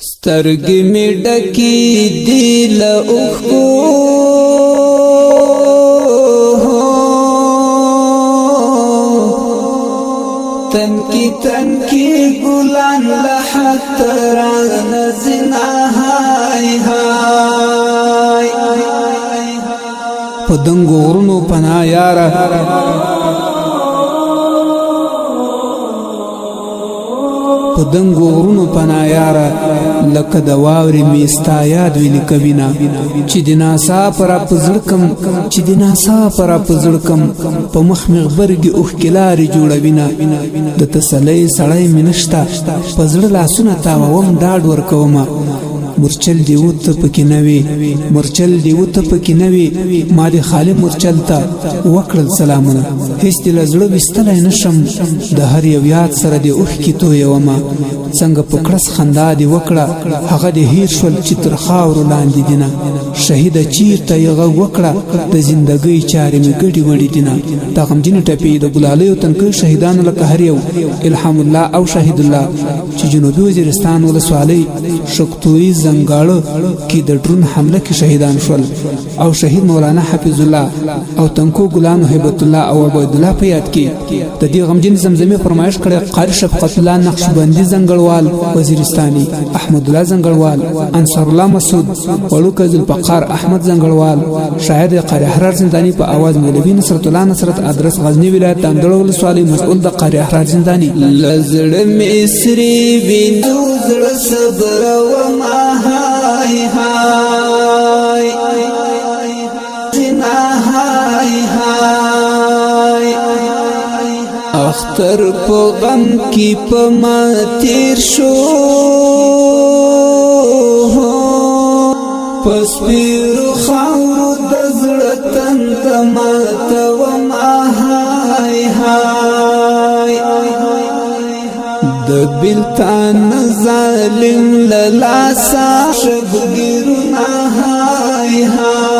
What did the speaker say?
سترګې مې ډکې دي له اوښکو تنکی تنکی ګلان له حتی رانه زنا های های په دنګو غرونو پناه یاره په دنګو غرونو پناه یاره لکه د واورې مې ستا یاد وي لیکوینه چې د ناڅاپه راپه زړه کم چې د ناڅاپه راپه زړه کم په مخ مې غبرګې اوښکې لارې جوړوینه د تسلۍ سړی مې نشته په زړه لاسونه تاووم ډاډ ورکومه مرچل دی وته پکې نه وي مرچل دی وته پکې نه وي ما د خالق مرچل ته وکړل سلامونه هیڅ د زړه وستلای نشم د هر یو یاد سره د اوښکې تویومه څنګه په کړس خندا دی وکړه هغه د هیر شول چې تر خاورو لاندې دینه شهید چیرته یې غږ وکړه د زندګۍ چارې مې ګډې وډې دینه دا غمجنې ټپې د ګلالیو تنکۍ شهیدانو لکه هر یو الهام الله او شهید الله چې جنوبي وزیرستان ولسوالۍ شکتوی زنګاړه کې د ډرون حمله کې شهیدان شول او شهید مولانا حفظ الله او تنکو ګلانو هیبت الله او عبید الله په یاد کې د دې غمجن زمزمه فرمایش کړه قاری شفقت الله نقشبندي زنګړوال وزیرستاني احمد الله زنګړوال انصار الله مسعود ولوک ذوالفقار احمد زنګړوال شاعر قاری احرار زنداني په आवाज مولوی نصرت الله نصرت ادرس غزنی ولایت اندړ ولسوالۍ مسؤل د قاری احرار زنداني لزړه مصری وینو زړه صبر و ما های های زنا های های اختر په غم کې په ما تیر شو پس پیرو خاورو د زړه تند ماته و ما های های د بلتان ظالم للاسا شبگیرنا های های